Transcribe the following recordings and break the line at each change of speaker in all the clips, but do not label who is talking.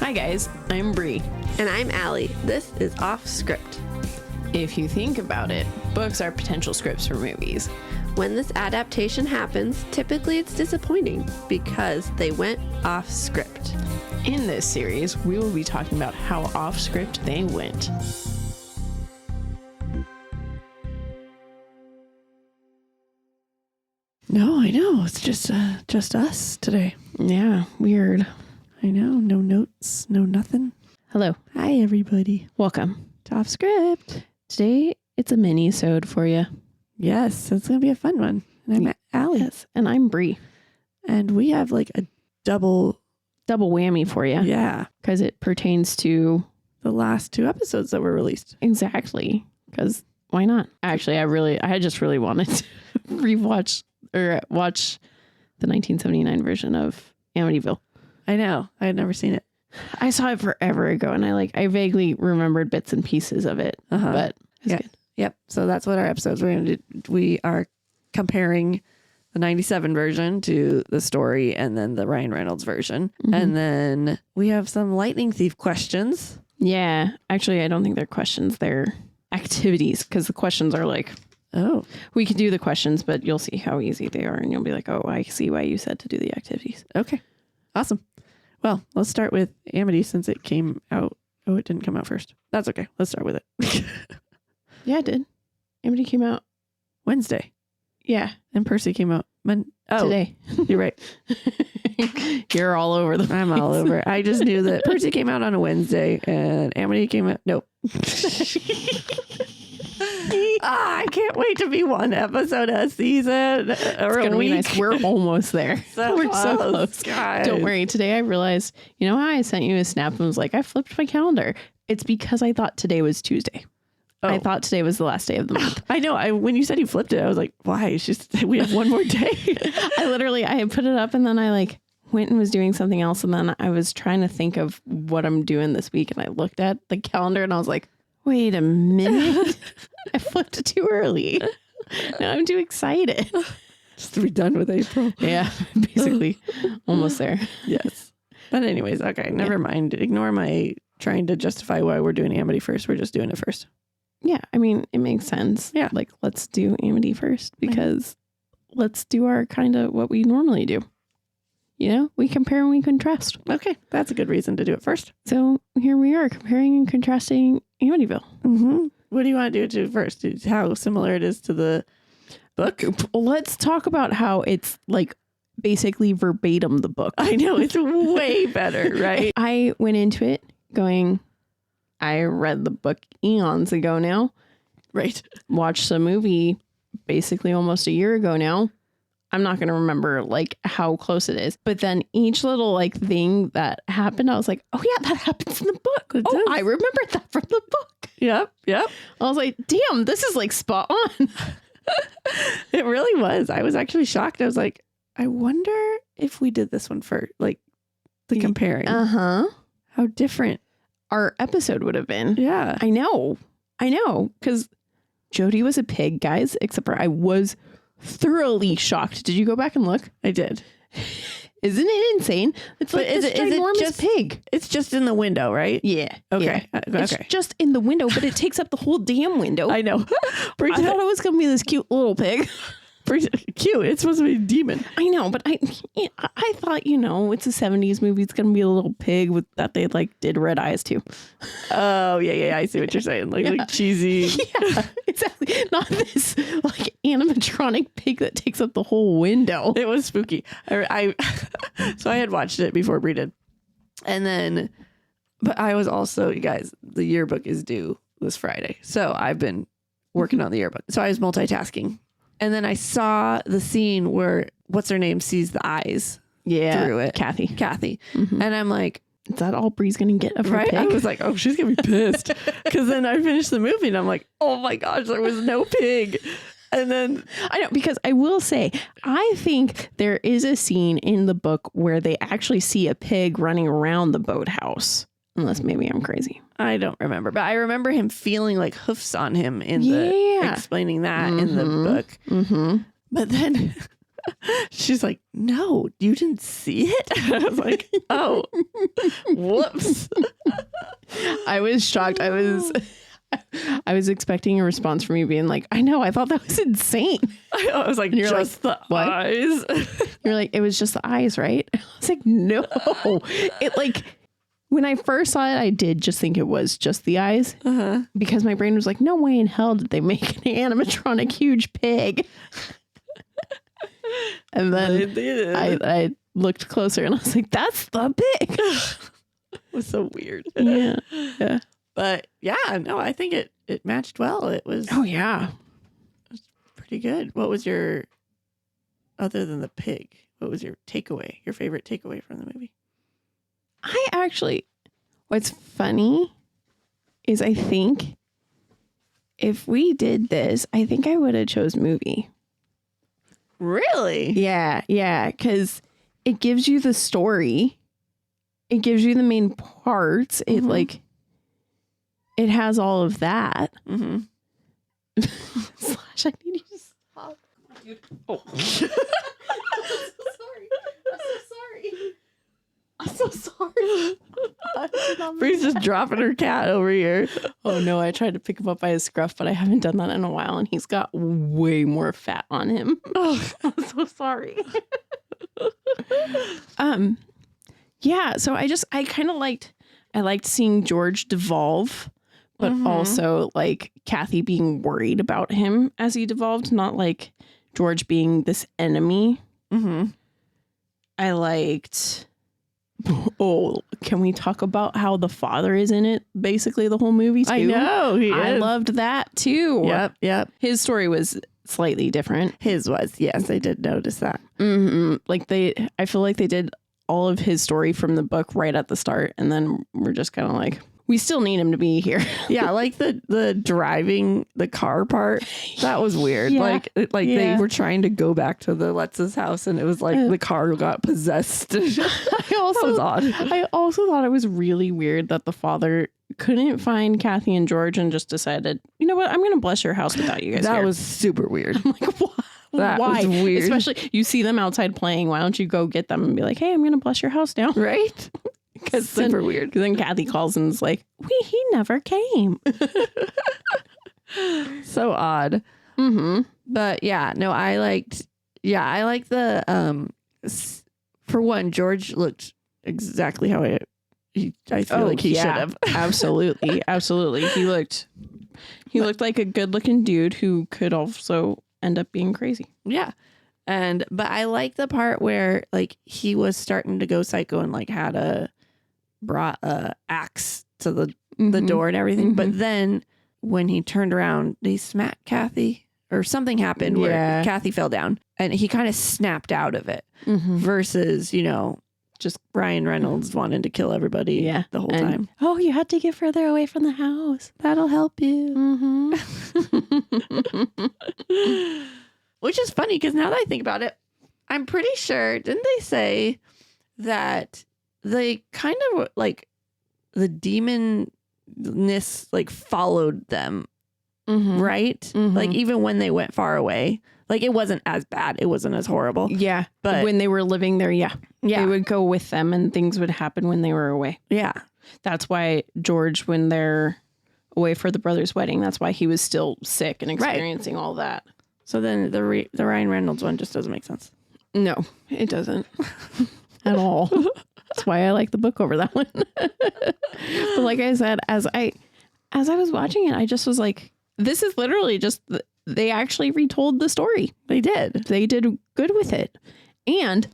Hi guys, I'm Bri.
And I'm Alli. This is Offscript.
If you think about it, books are potential scripts for movies.
When this adaptation happens, typically it's disappointing because they went off script.
In this series, we will be talking about how off script they went.
No, I know. It's just us today.
Yeah, weird.
I know. No notes, no nothing.
Hello.
Hi, everybody.
Welcome.
To Offscript.
Today, it's a mini-sode for you.
Yes, it's going to be a fun one. And I'm Alli.
Yes, and I'm Bri.
And we have like a double
whammy for you.
Yeah.
Because it pertains to...
the last 2 episodes that were released.
Exactly. Because why not? Actually, I just really wanted to rewatch or watch the 1979 version of Amityville.
I know. I had never seen it.
I saw it forever ago, and I vaguely remembered bits and pieces of it, but it's good.
Yep. So that's what our episodes we're going to do. We are comparing the 97 version to the story and then the Ryan Reynolds version.
Mm-hmm.
And then we have some lightning thief questions.
Yeah. Actually, I don't think they're questions. They're activities, because the questions are like,
oh,
we could do the questions, but you'll see how easy they are, and you'll be like, oh, I see why you said to do the activities.
okay. Awesome. Well, let's start with Amity since it came out. Oh, it didn't come out first. That's okay. Let's start with it.
Yeah, it did. Amity came out.
Wednesday.
Yeah.
And Percy came out
Today.
You're right.
You're all over the place.
I'm all over. I just knew that Percy came out on a Wednesday and Amity came out. Nope. I can't wait to be 1 episode a season or a week.
Be nice. We're almost there. We're so close.
Guys.
Don't worry. Today I realized, you know how I sent you a snap and was like, I flipped my calendar. It's because I thought today was Tuesday.
Oh.
I thought today was the last day of the month.
I know. When you said you flipped it, I was like, why? It's just, we have 1 more day.
I had put it up and then I went and was doing something else. And then I was trying to think of what I'm doing this week. And I looked at the calendar and I was like, wait a minute. I flipped it too early. Now I'm too excited.
Just to be done with April.
Yeah, basically almost there.
Yes. But anyways, okay, never mind. Ignore my trying to justify why we're doing Amity first. We're just doing it first.
Yeah, I mean, it makes sense.
Yeah.
Let's do Amity first because let's do our kind of what we normally do. You know, we compare and we contrast.
Okay, that's a good reason to do it first.
So here we are comparing and contrasting Amityville.
Mm-hmm. What do you want to do first? How similar it is to the book?
Let's talk about how it's basically verbatim the book.
I know, it's way better, right?
I went into it going, I read the book eons ago now.
Right.
Watched the movie basically almost a year ago now. I'm not going to remember how close it is. But then each little thing that happened, I was like, oh yeah, that happens in the book.
It does.
I remember that from the book.
Yep.
I was like, damn, this is spot on.
It really was. I was actually shocked. I was like, I wonder if we did this one first, the comparing.
Uh-huh.
How different
our episode would have been.
Yeah.
I know. Because Jody was a pig, guys, except for I was thoroughly shocked. Did you go back and look?
I did.
Isn't it insane? It's
is it
ginormous pig.
It's just in the window, right?
Yeah.
Okay.
Yeah.
Okay.
It's just in the window, but it takes up the whole damn window.
I know.
I thought it was going to be this cute little pig.
Cute. It's supposed to be a demon.
I know, but I thought, it's a 70s movie. It's going to be a little pig with that they did red eyes too.
Oh, yeah. I see what you're saying. Like cheesy.
Yeah, exactly. Not this animatronic pig that takes up the whole window.
It was spooky. So I had watched it before Bri did. And then, but I was also, you guys, the yearbook is due this Friday. So I've been working on the yearbook. So I was multitasking. And then I saw the scene where what's her name sees the eyes through it.
Kathy.
Mm-hmm. And I'm like,
is that all Bri's going to get of her
right?
pig?
I was like, oh, she's going to be pissed. Because then I finished the movie and I'm like, oh my gosh, there was no pig. And then
I know, because I will say, I think there is a scene in the book where they actually see a pig running around the boathouse. Unless maybe I'm crazy.
I don't remember, but I remember him feeling like hoofs on him in the explaining that in the book.
Mm-hmm.
But then She's like, no, you didn't see it? I was like, oh, whoops.
I was shocked. I was expecting a response from you being like, I know, I thought that was insane.
I was like,
And you're
just
like,
the
what?
eyes.
You're like, it was just the eyes, right? I was like, no. It like, when I first saw it, I did just think it was just the eyes because my brain was like, no way in hell did they make an animatronic huge pig. And then I looked closer and I was like, that's the pig.
It was so weird.
Yeah. Yeah.
But yeah, no, I think it matched well. It was
Oh, yeah.
pretty good. What was your, other than the pig, what was your takeaway, your favorite takeaway from the movie?
I actually, what's funny is I think if we did this, I think I would have chose movie.
Really?
Yeah. Yeah. Because it gives you the story. It gives you the main parts. It like, it has all of that.
Mm-hmm.
Slash, I need you to stop. Dude. Oh. I'm so sorry. I'm so sorry.
Bree's just dropping her cat over here.
Oh no, I tried to pick him up by his scruff, but I haven't done that in a while, and he's got way more fat on him. Oh, I'm so sorry. Yeah, so I kind of liked seeing George devolve, but also like Kathy being worried about him as he devolved, not like George being this enemy. I liked. Oh, can we talk about how the father is in it? Basically, the whole movie too.
I know.
I loved that too.
Yep.
His story was slightly different.
His was, yes, I did notice that.
Like I feel like they did all of his story from the book right at the start, and then we're just kind of like, we still need him to be here.
Yeah, like the driving the car part, that was weird.
Yeah.
Like they were trying to go back to the Letz's house, and it was like the car got possessed.
I also thought it was really weird that the father couldn't find Kathy and George and just decided, you know what, I'm going to bless your house without you guys.
That
here.
was super weird.
I'm like, what?
That
Why?
was weird.
Especially you see them outside playing. Why don't you go get them and be like, hey, I'm going to bless your house now.
Right?
Because
super weird.
Because then Kathy calls and is like, he never came.
So odd. But yeah, no, I liked the, for one, George looked exactly how I feel like he should have.
Absolutely. He looked like a good looking dude who could also end up being crazy.
Yeah. But I like the part where like he was starting to go psycho and like brought a axe to the door and everything. But then when he turned around, they smacked Kathy or something happened where Kathy fell down and he kind of snapped out of it versus, just Ryan Reynolds wanted to kill everybody the whole time.
Oh, you had to get further away from the house.
That'll help you. Which is funny because now that I think about it, I'm pretty sure, didn't they say that they kind of like the demonness like followed them, right? Like even when they went far away, like it wasn't as bad. It wasn't as horrible.
Yeah.
But
when they were living there, they would go with them and things would happen when they were away.
Yeah.
That's why George, when they're away for the brother's wedding, that's why he was still sick and experiencing all that.
So then the Ryan Reynolds one just doesn't make sense.
No, it doesn't at all. That's why I like the book over that one. But like I said, as I was watching it, I just was like, this is literally just, they actually retold the story.
They did
good with it. And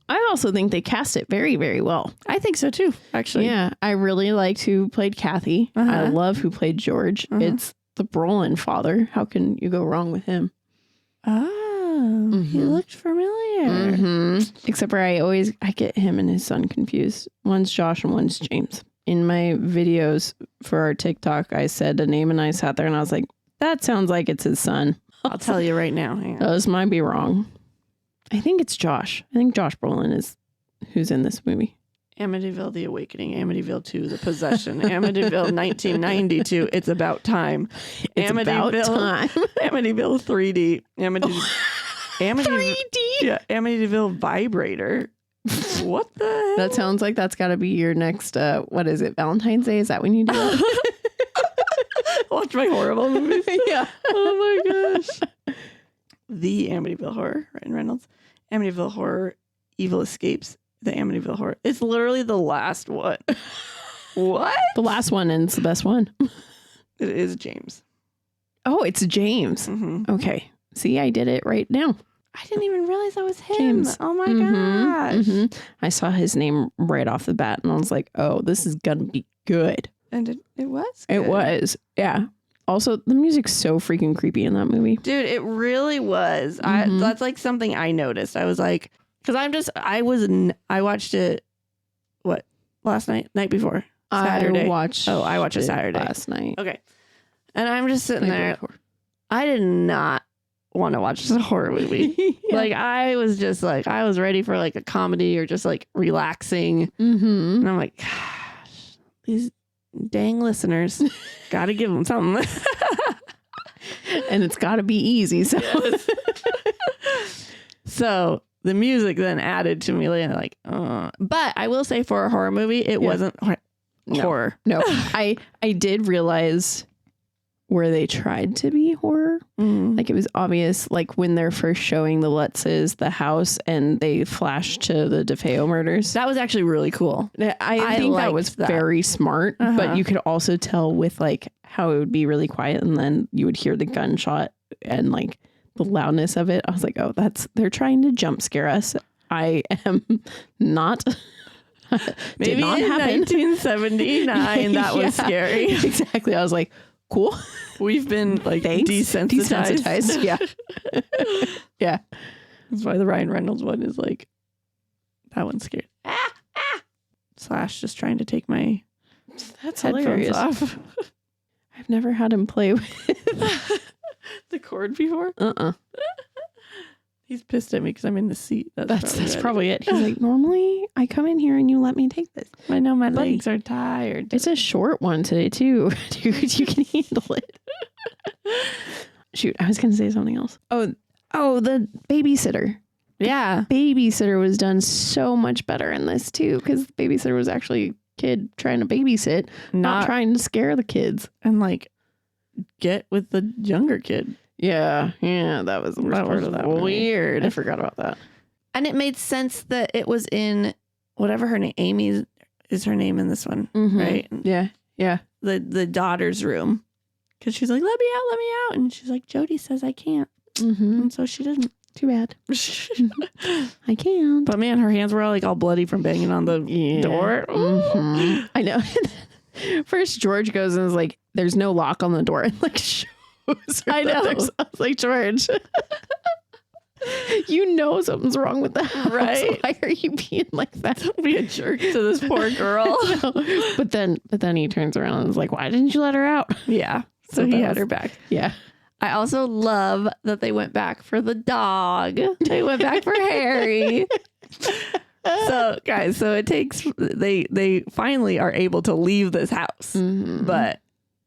I also think they cast it very, very well.
I think so too, actually.
Yeah. I really liked who played Kathy. I love who played George. It's the Brolin father. How can you go wrong with him?
Oh, he looked familiar.
Except for I get him and his son confused. One's Josh and one's James. In my videos for our TikTok, I said a name and I sat there and I was like, that sounds like it's his son.
I'll tell you right now. Hang on.
This might be wrong. I think it's Josh. I think Josh Brolin is who's in this movie.
Amityville, The Awakening. Amityville 2, The Possession. Amityville 1992, It's About Time.
It's About Time.
Amityville 3D. Amityville
3D?
Yeah, Amityville vibrator. What the hell?
That sounds like that's got to be your next, what is it, Valentine's Day? Is that when you do it?
Watch my horrible movies.
Yeah.
Oh my gosh. The Amityville Horror, Ryan Reynolds. Amityville Horror, Evil Escapes, the Amityville Horror. It's literally the last one. What?
The last one, and it's the best one.
It is James.
Oh, it's James.
Mm-hmm.
Okay. See, I did it right now.
I didn't even realize that was him.
James.
Oh my
Mhm,
gosh.
mhm. I saw his name right off the bat, and I was like, oh, this is going to be good.
And it was
It
good.
was. Yeah. Also, the music's so freaking creepy in that movie.
Dude, it really was.
Mhm.
That's like something I noticed. I was like, because I watched it, what, last night before? Saturday.
I watched
it Saturday.
last night.
Okay. And I'm just sitting
Night
there.
before.
I did not want to watch a horror movie.
Yeah.
Like, I was just like, I was ready for like a comedy or just like relaxing.
Mm-hmm.
And I'm like, gosh, these dang listeners, got to give them something.
And it's got to be easy. So
So the music then added to me like, but I will say for a horror movie, it wasn't horror.
no, I did realize where they tried to be horror.
Mm.
Like, it was obvious, like when they're first showing the Lutzes the house and they flash to the DeFeo murders.
That was actually really cool.
I think that
liked
was
that.
very smart,
Uh-huh.
but you could also tell with like how it would be really quiet and then you would hear the gunshot and like the loudness of it. I was like, oh, they're trying to jump scare us. I am not.
Maybe
did not
in
happen.
1979, that was
Yeah,
scary.
Exactly. I was like, cool.
We've been like
Thanks.
desensitized.
Desensitized. Yeah. Yeah.
That's why the Ryan Reynolds one is like, that one's scary. Slash just trying to take my
That's
headphones
hilarious.
off.
I've never had him play with.
The cord before. He's pissed at me because I'm in the seat.
That's probably it. He's like, normally I come in here and you let me take this.
I know my
Buddy.
legs are tired.
It's a short one today too. Dude, you can handle it. Shoot, I was going to say something else. Oh, the babysitter.
Yeah.
Babysitter was done so much better in this too, because the babysitter was actually a kid trying to babysit, not trying to scare the kids.
And like get with the younger kid.
Yeah, that was the worst part of that movie.
Weird.
I forgot about that.
And it made sense that it was in whatever her name, Amy is her name in this one, right?
Yeah.
The daughter's room. Because she's like, let me out. And she's like, Jody says I can't.
Mm-hmm.
And so she didn't.
Too bad. I can't.
But man, her hands were all bloody from banging on the door.
Mm-hmm. I know. First, George goes and is like, there's no lock on the door. And like, shows her
I
that
know.
there's- I was like, George, you know something's wrong with the house.
Right?
Why are you being like that?
Don't be a jerk to this poor girl.
But then he turns around and is like, why didn't you let her out?
Yeah. So
that
he
was-
had her back.
Yeah.
I also love that they went back for the dog. They went back for Harry. So guys, it takes they finally are able to leave this house.
Mhm.
But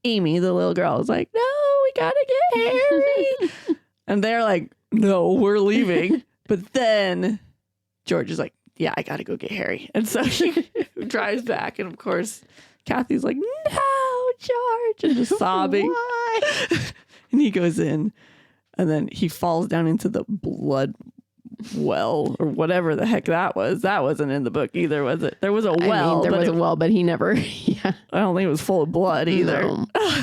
Amy, the little girl, is like, no, we gotta get Harry. And they're like, no, we're leaving. But then George is like, yeah, I gotta go get Harry. And so she drives back. And of course, Kathy's like, no, George. And just sobbing.
Why?
And he goes in and then he falls down into the blood well or whatever the heck that was. That wasn't in the book either, was it? There was a well.
there
but
was
it-
a well, but he never. Yeah.
I don't think it was full of blood either.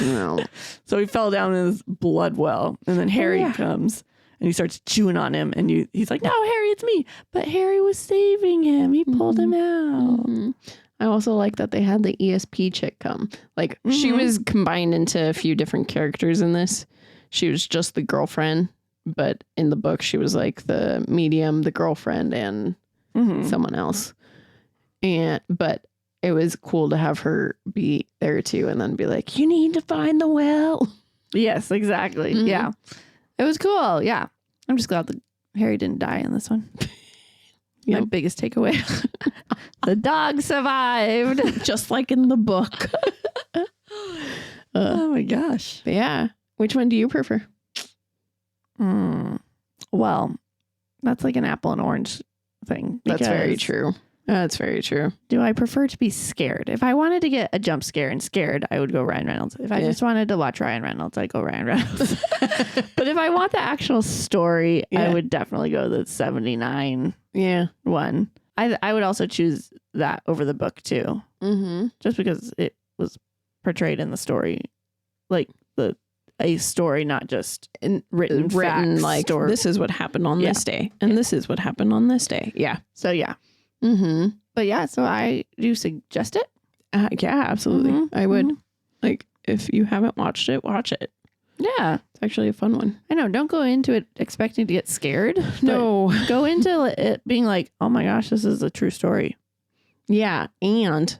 No.
So he fell down in this blood well. And then Harry
yeah.
comes and he starts chewing on him. And he's like, no, Harry, it's me. But Harry was saving him. He pulled him out.
Mhm. I also like that they had the ESP chick come. Like, she
Mhm.
was combined into a few different characters in this. She was just the girlfriend, but in the book, she was like the medium, the girlfriend, and
Mhm.
someone else. But it was cool to have her be there too, and then be like, "You need to find the well."
Yes, exactly.
Mhm.
Yeah. It was cool. Yeah. I'm just glad that Harry didn't die in this one. My
Yep.
biggest takeaway. The dog survived.
Just like in the book.
Oh my gosh.
But yeah. Which one do you prefer?
Well, That's like an apple and orange thing.
That's very
because
true. That's very true.
Do I prefer to be scared? If I wanted to get a jump scare and scared, I would go Ryan Reynolds. If I just wanted to watch Ryan Reynolds, I'd go Ryan Reynolds. But if I want the actual story, I would definitely go the 79 one. I would also choose that over the book too. Mm-hmm. Just because it was portrayed in the story, like a story, not just written
like this is what happened on this day, and this is what happened on this day. Yeah.
So yeah.
Mm-hmm.
But yeah, so I do suggest it.
Yeah, absolutely.
Mm-hmm.
I would. Like, if you haven't watched it, watch it.
Yeah.
It's actually a fun one.
I know. Don't go into it expecting to get scared.
No.
Go into it being like, oh my gosh, this is a true story.
Yeah. And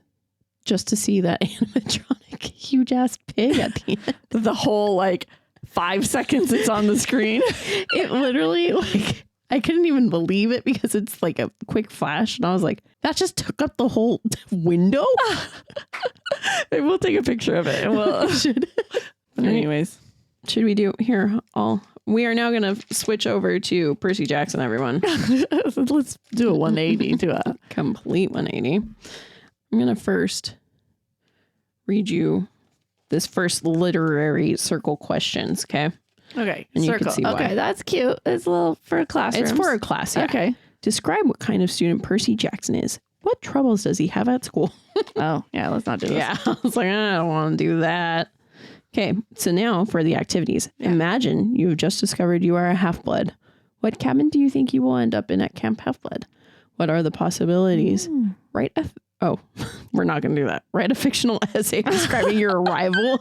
just to see that animatronic huge ass pig at the end.
The whole like 5 seconds it's on the screen.
It literally like... I couldn't even believe it because it's like a quick flash. And I was like, that just took up the whole window.
Maybe we'll take a picture of it. And we'll
should.
Anyways.
Should we do here? We are now going to switch over to Percy Jackson, everyone.
Let's do a 180 to a
complete 180. I'm going to first read you this first literary circle questions. Okay.
Okay.
And
circle.
You can see why.
Okay, that's cute. It's a little for a classroom.
It's for a class. Yeah.
Okay.
Describe what kind of student Percy Jackson is. What troubles does he have at school?
Oh, yeah. Let's not do this.
Yeah. I was like, I don't want to do that. Okay. So now for the activities. Yeah. Imagine you've just discovered you are a half-blood. What cabin do you think you will end up in at Camp Half-Blood? What are the possibilities? We're not going to do that. Write a fictional essay describing your arrival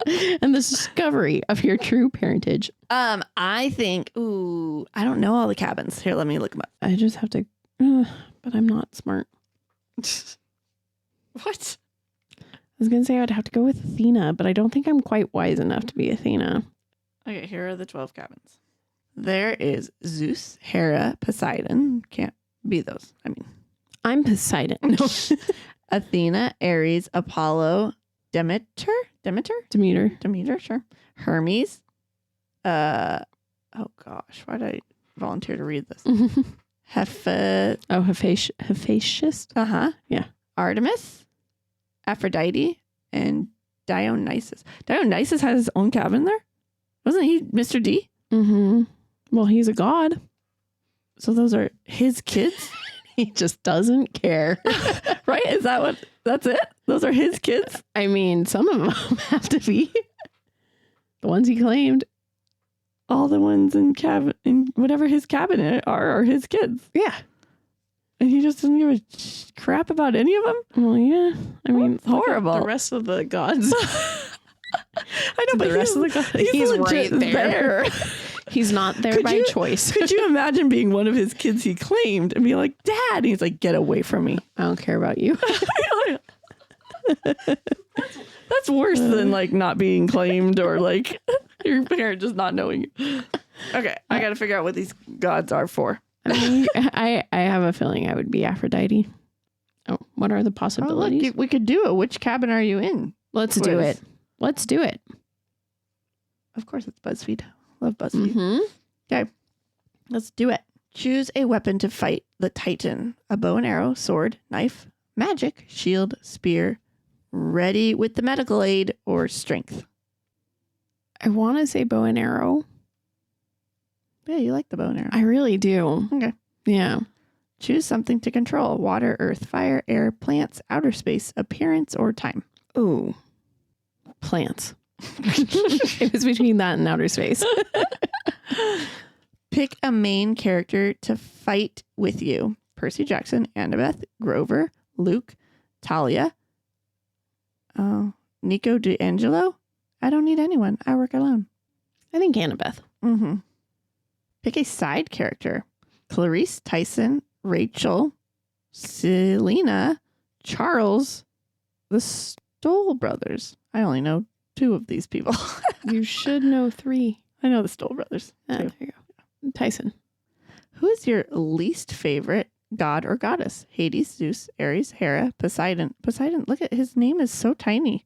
and the discovery of your true parentage.
I think, I don't know all the cabins. Here, let me look them up.
I just have to, but I'm not smart.
What?
I was going to say I'd have to go with Athena, but I don't think I'm quite wise enough to be Athena.
Okay, here are the 12 cabins. There is Zeus, Hera, Poseidon. Can't be those. I mean,
I'm Poseidon. No.
Athena, Ares, Apollo, Demeter, sure. Hermes. Oh gosh, why did I volunteer to read this?
Hephaestus.
Yeah. Artemis, Aphrodite, and Dionysus. Dionysus has his own cabin there. Wasn't he Mr. D?
Mm-hmm. Well, he's a god.
So those are his kids?
He just doesn't care.
Right? Is that what? That's it? Those are his kids?
I mean, some of them have to be. The ones he claimed.
All the ones in whatever his cabinet are his kids.
Yeah.
And he just doesn't give a crap about any of them?
Well, yeah. I mean,
it's horrible.
The rest of the gods.
I know, but
the rest of the gods.
He's
right there. He's not there by choice.
Could you imagine being one of his kids he claimed and being like, Dad? And he's like, get away from me.
I don't care about you.
That's worse than like not being claimed or like your parent just not knowing you. Okay, I got to figure out what these gods are for.
I mean, I have a feeling I would be Aphrodite. Oh, what are the possibilities?
Look, we could do it. Which cabin are you in?
Let's do it. Let's do it.
Of course, it's BuzzFeed. Love BuzzFeed.
Mm-hmm.
Okay, let's do it. Choose a weapon to fight the Titan. A bow and arrow, sword, knife, magic, shield, spear, ready with the medical aid, or strength.
I want to say bow and arrow.
Yeah, you like the bow and arrow.
I really do.
Okay.
Yeah.
Choose something to control. Water, earth, fire, air, plants, outer space, appearance, or time.
Ooh. Plants. It was between that and outer space.
Pick a main character to fight with you. Percy Jackson, Annabeth, Grover, Luke, Talia, Nico D'Angelo. I don't need anyone. I work alone.
I think Annabeth.
Mm-hmm. Pick a side character. Clarice, Tyson, Rachel, Selena, Charles, the Stoll brothers. I only know 2 of these people.
You should know 3.
I know the Stoll brothers.
There you go. Tyson.
Who is your least favorite god or goddess? Hades, Zeus, Ares, Hera, Poseidon. Poseidon, look at his name is so tiny.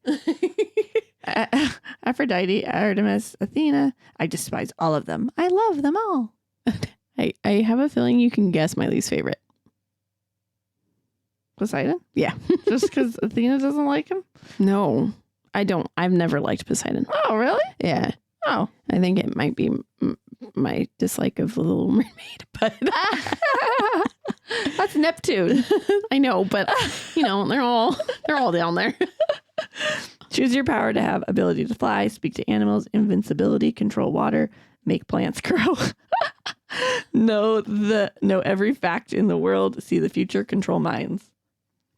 Aphrodite, Artemis, Athena. I despise all of them. I love them all.
I have a feeling you can guess my least favorite.
Poseidon?
Yeah.
Just because Athena doesn't like him?
No, I don't. I've never liked Poseidon.
Oh, really?
Yeah.
Oh.
I think it might be my dislike of the Little Mermaid, but
That's Neptune.
I know, but you know, they're all down there.
Choose your power to have ability to fly, speak to animals, invincibility, control water, make plants grow. know every fact in the world, see the future, control minds.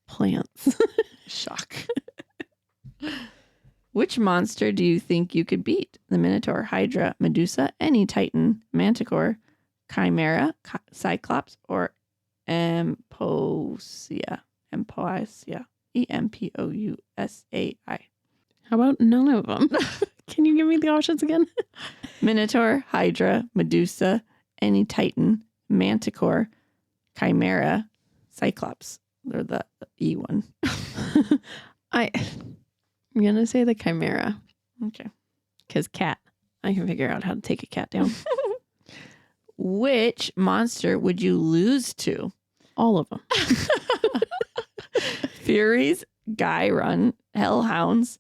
Plants.
Shock. Which monster do you think you could beat? The Minotaur, Hydra, Medusa, any Titan, Manticore, Chimera, Cyclops, or Emposia? Empoisia. Empousai.
How about none of them? Can you give me the options again?
Minotaur, Hydra, Medusa, any Titan, Manticore, Chimera, Cyclops. They're the E one.
I'm going to say the Chimera.
Okay.
Because cat. I can figure out how to take a cat down.
Which monster would you lose to?
All of them.
Furies, Gyron, Hellhounds,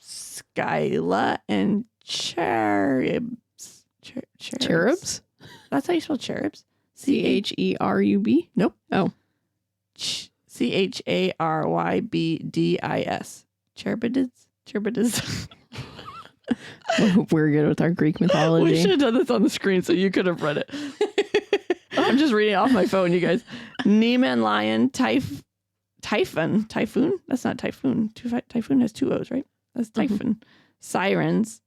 Skyla, and Cherubs.
Cherubs?
That's how you spell cherubs?
Cherub?
Nope.
Oh.
Charybdis. Cherubids.
We're good with our Greek mythology.
We should have done this on the screen so you could have read it. I'm just reading off my phone, you guys. Neman lion, typhoon. That's not typhoon. Typhoon has two O's, right? That's typhoon. Sirens.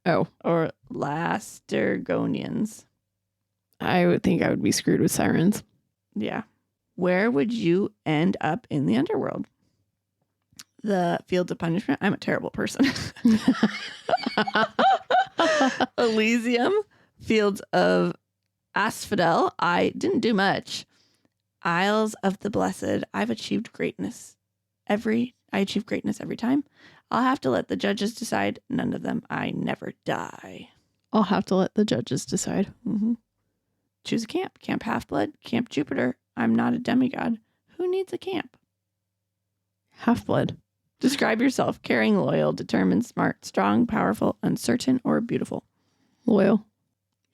Oh.
Or Lastergonians.
I would think I would be screwed with sirens.
Yeah. Where would you end up in the underworld? The Fields of Punishment. I'm a terrible person. Elysium. Fields of Asphodel. I didn't do much. Isles of the Blessed. I achieved greatness every time. I'll have to let the judges decide. None of them. I never die.
I'll have to let the judges decide.
Mm-hmm. Choose a camp. Camp Half-Blood. Camp Jupiter. I'm not a demigod. Who needs a camp?
Half-Blood.
Describe yourself. Caring, loyal, determined, smart, strong, powerful, uncertain, or beautiful.
Loyal.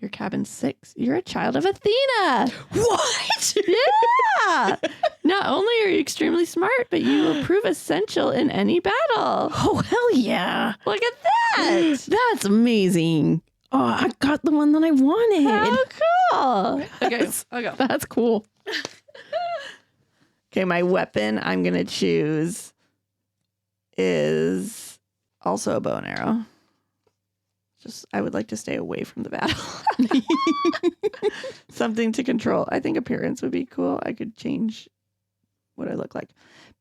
Your cabin 6. You're a child of Athena.
What?
Yeah. Not only are you extremely smart, but you will prove essential in any battle.
Oh, hell yeah.
Look at that.
That's amazing. Oh, I got the one that I wanted.
How cool. Okay, I'll go.
That's cool.
Okay, my weapon I'm going to choose is also a bow and arrow. Just, I would like to stay away from the battle. Something to control. I think appearance would be cool. I could change what I look like.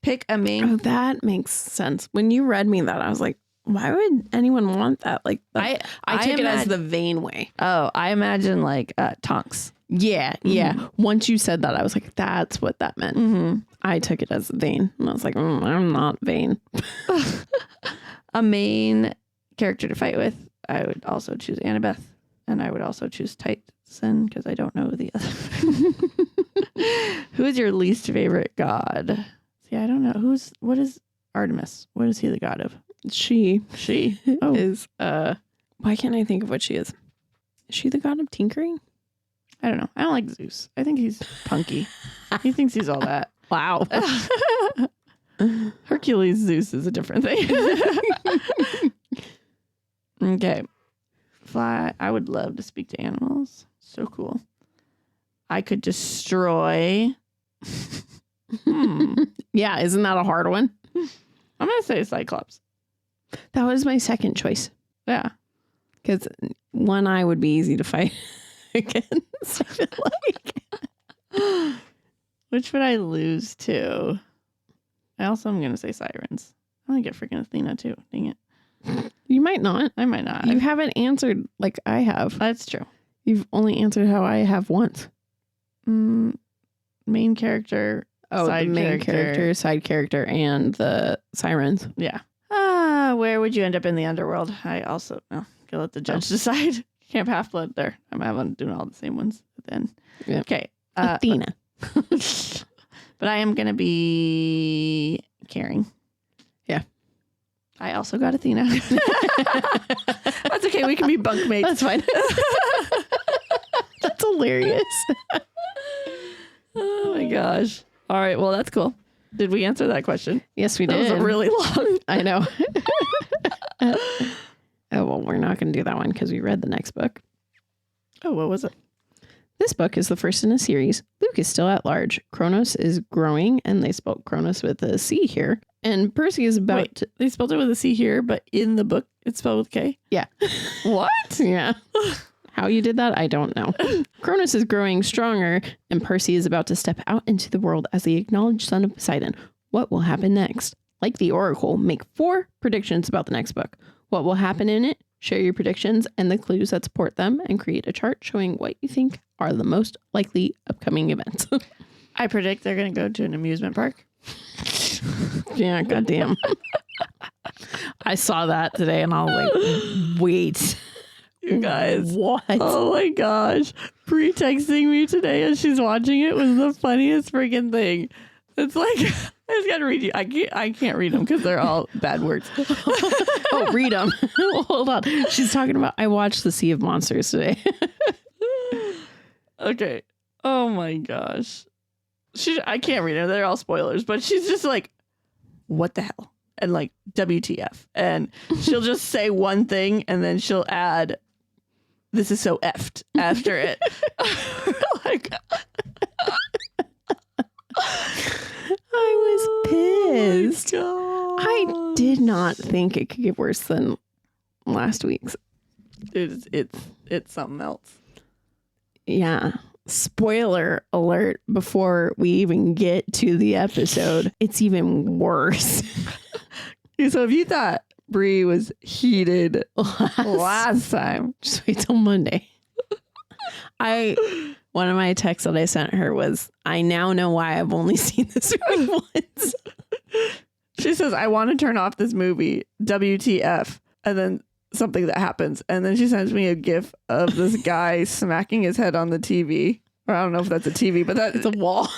Pick a main.
Oh, that makes sense. When you read me that, I was like, why would anyone want that? Like, I took it as the vain way.
Oh, I imagine like Tonks.
Yeah, yeah. Once you said that, I was like, that's what that meant.
Mm-hmm.
I took it as vain. And I was like, I'm not vain.
A main character to fight with. I would also choose Annabeth. And I would also choose Tyson because I don't know the other. Who is your least favorite god? See, I don't know. What is Artemis? What is he the god of?
She
Oh.
is, why can't I think of what she is? Is she the god of tinkering?
I don't know. I don't like Zeus. I think he's punky. He thinks he's all that.
Wow.
Hercules, Zeus is a different thing. Okay. Fly. I would love to speak to animals. So cool. I could destroy.
Yeah, isn't that a hard one?
I'm going to say Cyclops.
That was my second choice.
Yeah.
Because one eye would be easy to fight against. I feel like.
Which would I lose to? I also am going to say Sirens. I'm going to get freaking Athena too. Dang it.
You might not.
I might not.
You haven't answered like I have.
That's true.
You've only answered how I have once.
Main character.
Oh,
side
the main character, side character, and the sirens.
Yeah. Where would you end up in the underworld? I also, gonna let the judge decide. Camp Half-Blood. There. I'm doing all the same ones then.
Yeah.
Okay.
Athena.
But I am going to be caring.
Yeah.
I also got Athena. That's okay. We can be bunkmates.
That's fine. That's hilarious.
Oh my gosh. All right. Well, that's cool. Did we answer that question?
Yes, we
That
did.
was a really long.
I know. Oh, well, we're not going to do that one because we read the next book.
Oh, what was it?
This book is the first in a series. Luke is still at large. Kronos is growing, and they spelled Kronos with a C here. And Percy is about to...
They spelled it with a C here, but in the book, it's spelled with K?
Yeah.
What?
Yeah. How you did that, I don't know. Kronos is growing stronger, and Percy is about to step out into the world as the acknowledged son of Poseidon. What will happen next? Like the Oracle, make 4 predictions about the next book. What will happen in it? Share your predictions and the clues that support them, and create a chart showing what you think are the most likely upcoming events.
I predict they're going to go to an amusement park.
Yeah, goddamn. I saw that today, and I was like, wait.
You guys.
What?
Oh my gosh. Bri texting me today as she's watching it was the funniest freaking thing. It's like, I just got to read you. I can't read them because they're all bad words.
Oh, read them. Hold on. She's talking about, I watched The Sea of Monsters today.
Okay. Oh my gosh. I can't read them. They're all spoilers, but she's just like, what the hell? And like, WTF. And she'll just say one thing and then she'll add, this is so effed after it. Like,
I was pissed.
oh
I did not think it could get worse than last week's.
It's something else.
Yeah. Spoiler alert before we even get to the episode. It's even worse.
So if you thought Bri was heated last time,
Just wait till Monday. One of my texts that I sent her was, I now know why I've only seen this movie once.
she says, I want to turn off this movie, WTF, and then something that happens. And then she sends me a gif of this guy smacking his head on the TV. Or I don't know if that's a TV, but
It's a wall.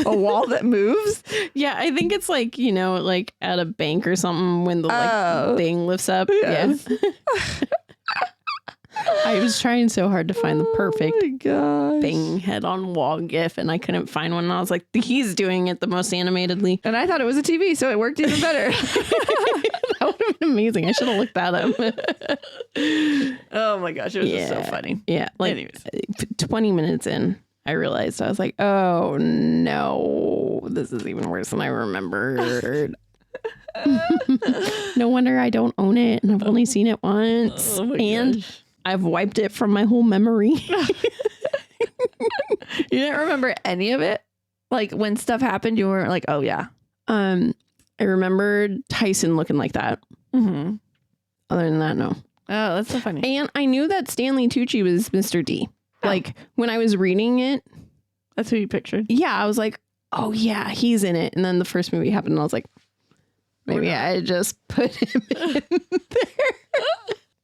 a wall that moves.
Yeah, I think it's like, like at a bank or something when the thing lifts up.
Yes.
Yeah. I was trying so hard to find the perfect bang head on wall gif, and I couldn't find one. And I was like, he's doing it the most animatedly.
And I thought it was a TV, so it worked even better.
That would have been amazing. I should have looked that up.
Oh my gosh, it was just so funny.
Yeah, like
Anyways.
20 minutes in, I realized, I was like, oh no, this is even worse than I remembered. No wonder I don't own it, and I've only seen it once.
Oh my
and
gosh.
I've wiped it from my whole memory.
You didn't remember any of it? Like when stuff happened, you weren't like, oh yeah.
I remembered Tyson looking like that.
Mm-hmm.
Other than that, no.
Oh, that's so funny.
And I knew that Stanley Tucci was Mr. D. Like when I was reading it,
That's who you pictured.
yeah, I was like, oh yeah, he's in it. And then the first movie happened, and I was like, maybe I just put him in there.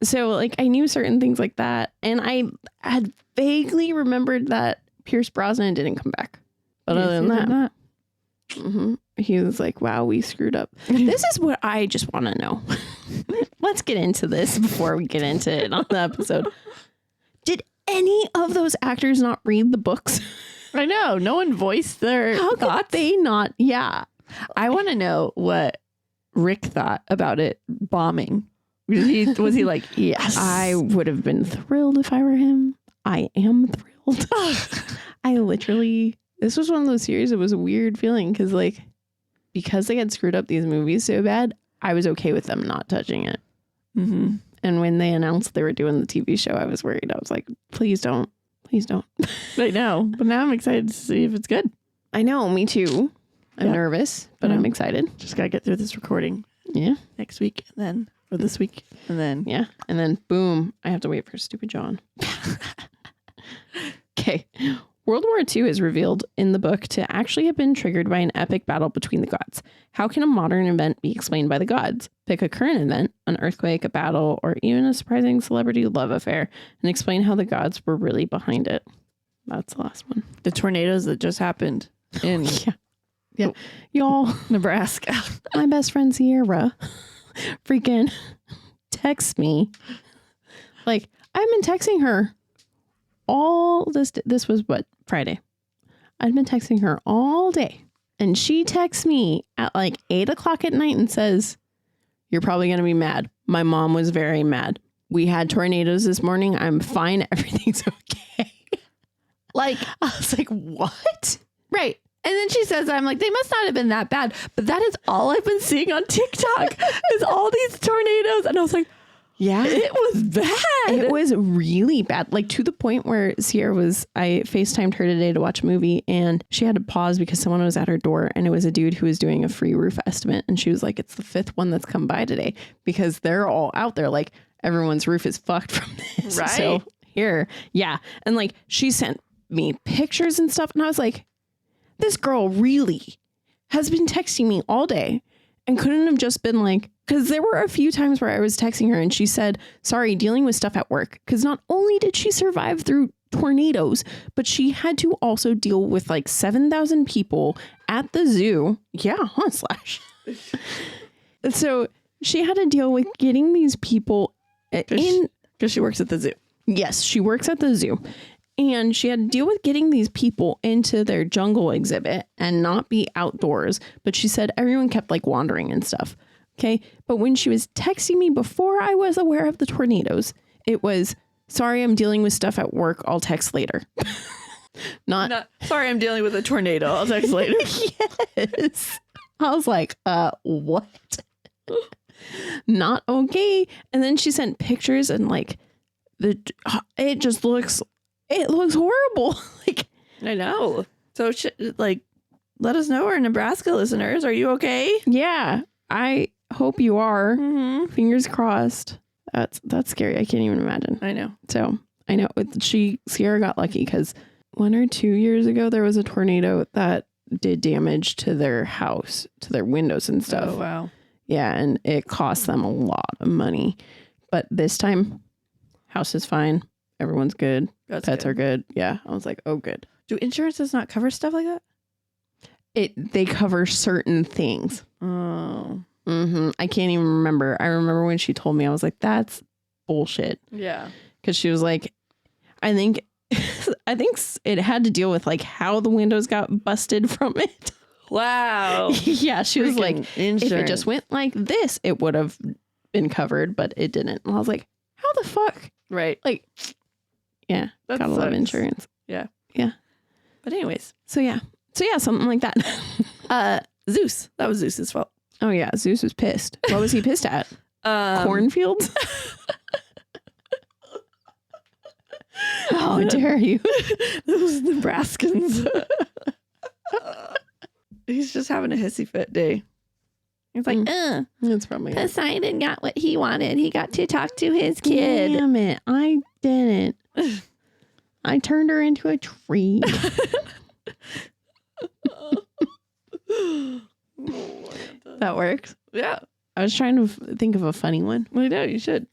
So like I knew certain things like that, and I had vaguely remembered that Pierce Brosnan didn't come back. But other than that, he was like, wow, we screwed up. This is what I just want to know. Let's get into this before we get into it on the episode. Did any of those actors not read the books?
I know. No one voiced their
How
thoughts.
could they not? Yeah.
I want to know what Rick thought about it bombing. Was he like, yes?
I would have been thrilled if I were him. I am thrilled. I literally, this was one of those series. It was a weird feeling because they had screwed up these movies so bad, I was okay with them not touching it.
Mm-hmm.
And when they announced they were doing the TV show, I was worried. I was like, please don't. Please don't.
I know. But now I'm excited to see if it's good.
I know. Me too. I'm nervous, but I'm excited.
Just got to get through this recording
Yeah.
next week and then, or this week. And then.
Yeah. And then boom, I have to wait for stupid John. Okay. World War II is revealed in the book to actually have been triggered by an epic battle between the gods. How can a modern event be explained by the gods? Pick a current event, an earthquake, a battle, or even a surprising celebrity love affair, and explain how the gods were really behind it. That's the last one.
The tornadoes that just happened in
Yeah. Y'all,
Nebraska.
my best friend Sierra freaking text me. Like, I've been texting her all this was what, Friday. I'd been texting her all day, and she texts me at like 8 o'clock at night and says, "You're probably going to be mad. My mom was very mad. We had tornadoes this morning. I'm fine. Everything's okay."
Like,
I was like, what?
right. And then she says, I'm like, they must not have been that bad. But that is all I've been seeing on TikTok is all these tornadoes. And I was like,
Yeah.
it was bad.
It was really bad. Like, to the point where I FaceTimed her today to watch a movie, and she had to pause because someone was at her door, and it was a dude who was doing a free roof estimate. And she was like, it's the 5th one that's come by today, because they're all out there. Like, everyone's roof is fucked from this.
Right.
So here. Yeah. And like, she sent me pictures and stuff. And I was like, this girl really has been texting me all day and couldn't have just been like, because there were a few times where I was texting her and she said, sorry, dealing with stuff at work. Because not only did she survive through tornadoes, but she had to also deal with like 7,000 people at the zoo. Yeah, huh, Slash. So she had to deal with getting these people in.
Because she works at the zoo.
Yes, she works at the zoo. And she had to deal with getting these people into their jungle exhibit and not be outdoors. But she said everyone kept like wandering and stuff. Okay. But when she was texting me before I was aware of the tornadoes, it was, sorry, I'm dealing with stuff at work. I'll text later. Not
sorry, I'm dealing with a tornado. I'll text later.
Yes. I was like, what? Not okay. And then she sent pictures and like it looks horrible. Like,
I know. So like, let us know, our Nebraska listeners. Are you okay?
yeah, I hope you are.
Mm-hmm.
Fingers crossed. That's scary. I can't even imagine.
I know.
So I know Sierra got lucky because 1 or 2 years ago, there was a tornado that did damage to their house, to their windows and stuff.
Oh, wow.
Yeah. And it cost them a lot of money. But this time, house is fine. Everyone's good.
That's
Pets
good.
are good. Yeah. I was like, oh, good.
Do insurances not cover stuff like that?
They cover certain things.
Oh.
I can't even remember. I remember when she told me, I was like, that's bullshit.
Yeah.
Because she was like, I think it had to deal with like how the windows got busted from it.
Wow.
Yeah. She was like,
insurance.
if it just went like this, it would have been covered, but it didn't. And I was like, how the fuck?
Right.
Like, yeah.
That
Gotta love
sucks.
insurance.
Yeah.
Yeah.
But anyways.
So yeah, something like that.
Zeus. That was Zeus's fault.
Oh yeah. Zeus was pissed. What was he pissed at? Cornfields? How dare you?
Those Nebraskans. He's just having a hissy fit day. He's like,
That's probably it.
Poseidon got what he wanted. He got to talk to his kid.
Damn it. I didn't. I turned her into a tree. That works.
Yeah.
I was trying to think of a funny one.
I know, you should.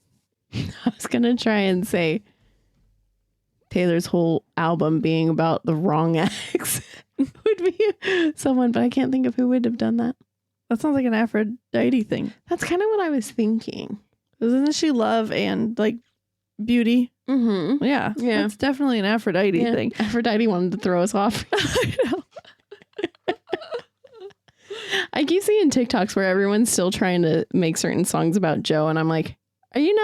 I was going to try and say Taylor's whole album being about the wrong ex would be someone, but I can't think of who would have done that.
That sounds like an Aphrodite thing.
That's kind of what I was thinking.
Isn't she love and like beauty?
Mm-hmm.
Yeah.
Yeah.
That's definitely an Aphrodite thing.
Aphrodite wanted to throw us off.
I know.
I keep seeing TikToks where everyone's still trying to make certain songs about Joe, and I'm like, are you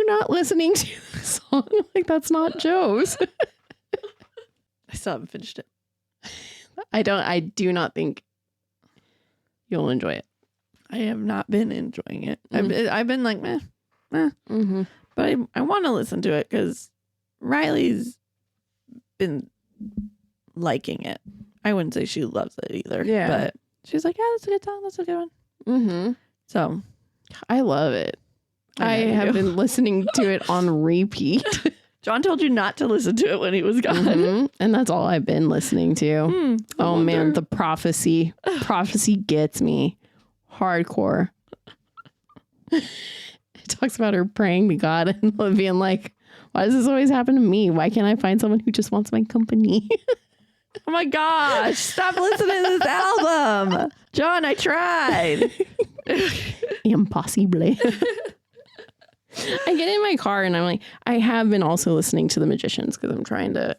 not listening to the song? Like, that's not Joe's.
I still haven't finished it.
I do not think you'll enjoy it.
I have not been enjoying it. I've been like, meh.
Mm-hmm.
But I want to listen to it because Riley's been liking it. I wouldn't say she loves it either.
Yeah.
But she's like, yeah, that's a good song. That's a good one.
Mm-hmm.
So
I love it. I have been listening to it on repeat.
John told you not to listen to it when he was gone.
Mhm. And that's all I've been listening to. Oh man, the prophecy gets me hardcore. It talks about her praying to God and being like, why does this always happen to me? Why can't I find someone who just wants my company?
Oh my gosh, stop listening to this album. John, I tried.
Impossible. I get in my car and I'm like, I have been also listening to The Magicians because I'm trying to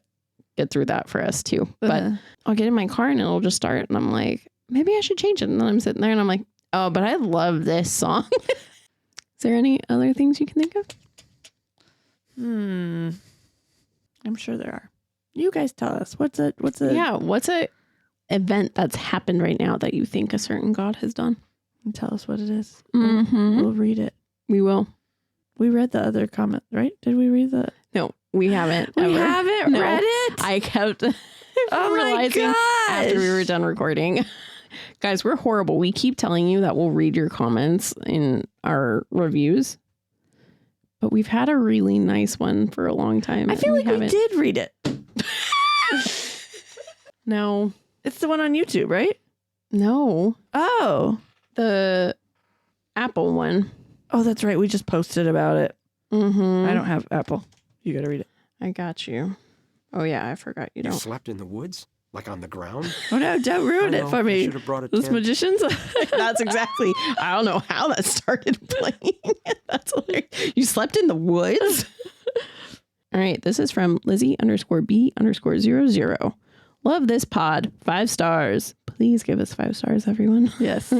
get through that for us too. But I'll get in my car and it'll just start and I'm like, maybe I should change it. And then I'm sitting there and I'm like, oh, but I love this song. Is there any other things you can think of?
I'm sure there are. You guys tell us. What's a
event that's happened right now that you think a certain God has done?
Tell us what it is.
Mm-hmm.
We'll read it.
We will.
We read the other comment, right? Did we read the?
No, we haven't.
We
ever.
haven't read it.
I kept
realizing
after we were done recording. Guys, we're horrible. We keep telling you that we'll read your comments in our reviews. But we've had a really nice one for a long time.
I feel like we did read it.
No.
It's the one on YouTube, right?
No.
Oh.
The Apple one.
Oh, that's right. We just posted about it.
Mm-hmm.
I don't have Apple. You got to read it.
I got you. Oh, yeah. I forgot you
You
don't.
slept in the woods? Like on the ground?
Oh, no. Don't ruin it for me.
Should have brought a
Those
tent.
magicians?
That's exactly. I don't know how that started playing. That's hilarious. You slept in the woods? All right. This is from Lizzie_B_00. Love this pod. 5 stars. Please give us 5 stars, everyone.
Yes.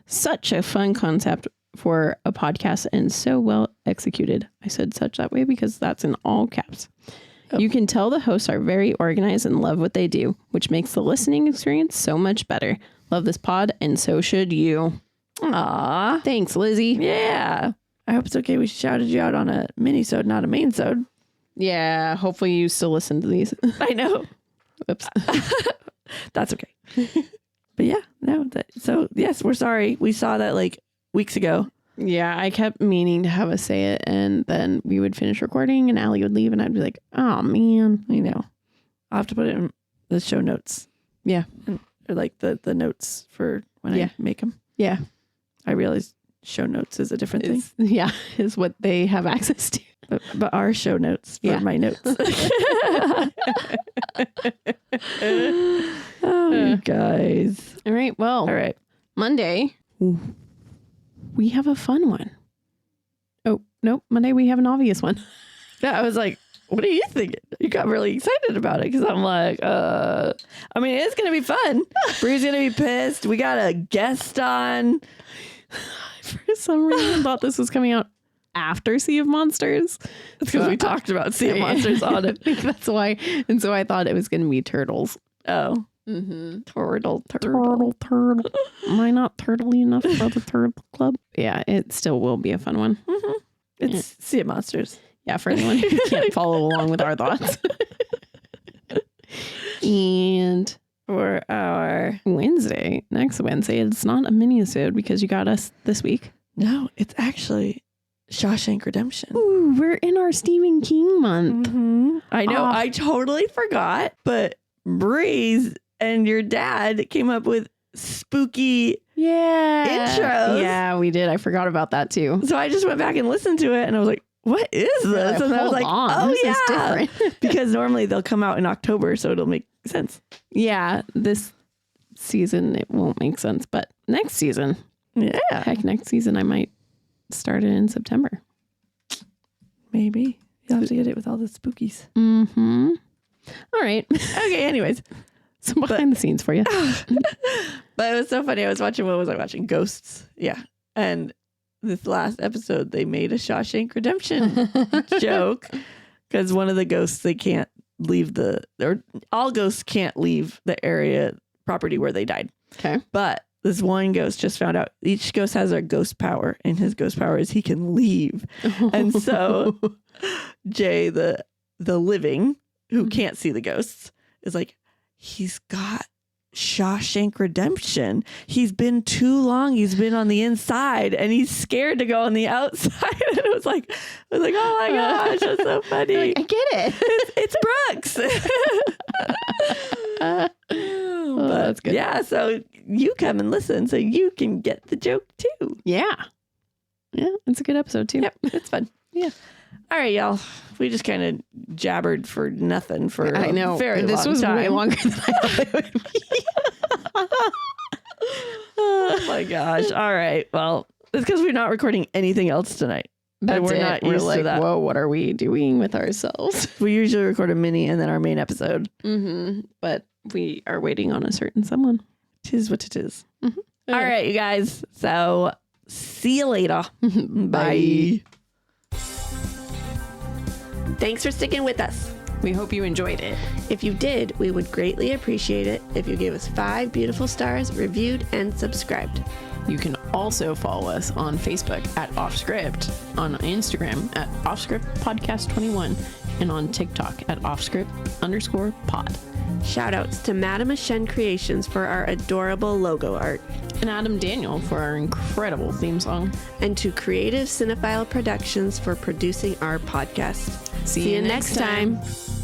Such a fun concept for a podcast and so well executed. I said such that way because that's in all caps. Oh. You can tell the hosts are very organized and love what they do, which makes the listening experience so much better. Love this pod, and so should you.
Aw.
Thanks, Lizzie.
Yeah. I hope it's okay. We shouted you out on a minisode, not a mainsode.
Yeah, hopefully you still listen to these.
I know.
Oops.
That's okay. But yeah, no. So yes, we're sorry. We saw that like weeks ago.
Yeah, I kept meaning to have us say it, and then we would finish recording, and Allie would leave, and I'd be like, "Oh man,
I know." I'll have to put it in the show notes.
Yeah,
or like the notes for when I make them.
Yeah,
I realize show notes is a different thing.
Yeah, is what they have access to.
But our show notes for my notes. Oh, you guys.
All right. Well,
all right.
Monday, we have a fun one. Oh, nope. Monday, we have an obvious one.
Yeah, I was like, what are you thinking? You got really excited about it because I'm like, I mean, it's going to be fun. Bri's going to be pissed. We got a guest on.
For some reason, I thought this was coming out after Sea of Monsters.
It's because we talked about Sea of Monsters on it.
I think that's why. And so I thought it was going to be turtles.
Oh.
Mm-hmm.
Turtle.
Turtle. Am I not turtly enough for the Turtle Club? Yeah, it still will be a fun one.
Mm-hmm. It's Sea of Monsters.
Yeah, for anyone who can't follow along with our thoughts. And
for our
next Wednesday, it's not a mini-sode because you got us this week.
No, it's actually Shawshank Redemption.
Ooh, we're in our Stephen King month.
Mm-hmm. I know. I totally forgot, but Breeze and your dad came up with spooky intros.
Yeah, we did. I forgot about that too.
So I just went back and listened to it and I was like, what is this? And I was like, oh
this
yeah.
is different.
Because normally they'll come out in October, so it'll make sense.
Yeah, this season it won't make sense, but next season.
Yeah.
Heck, next season I might start it in September.
Maybe. You'll have to get it with all the spookies.
Mm-hmm. All right.
Okay, anyways.
Some behind the scenes for you.
But it was so funny. I was watching, what was I watching? Ghosts. Yeah. And this last episode, they made a Shawshank Redemption joke because one of the ghosts, they can't leave all ghosts can't leave the property where they died.
Okay.
But this one ghost just found out each ghost has a ghost power, and his ghost power is he can leave. And so Jay, the living, who can't see the ghosts, is like, he's got Shawshank Redemption. He's been too long. He's been on the inside and he's scared to go on the outside. And it was like, oh my gosh, that's so funny.
I get it.
It's Brooks.
Oh, that's good.
Yeah, so you come and listen so you can get the joke too.
Yeah. Yeah, it's a good episode too.
Yep, it's fun.
Yeah.
All right, y'all. We just kind of jabbered for nothing for
I know.
a very
This
long
was
time.
way longer than I thought it would be.
Oh my gosh. All right. Well, it's because we're not recording anything else tonight.
That's
we're
it.
not
We're
used
like,
to that.
whoa, what are we doing with ourselves?
We usually record a mini and then our main episode.
Mm-hmm. But we are waiting on a certain someone.
Tis what it is.
Mm-hmm.
All right, you guys. So see you later.
Bye.
Thanks for sticking with us.
We hope you enjoyed it.
If you did, we would greatly appreciate it if you gave us 5 beautiful stars, reviewed, and subscribed.
You can also follow us on Facebook at Offscript, on Instagram at Offscript Podcast 21, and on TikTok at Offscript_pod.
Shoutouts to Madame Ashen Creations for our adorable logo art,
And Adam Daniel for our incredible theme song.
and to Creative Cinephile Productions for producing our podcast.
See you
next
next time.
time.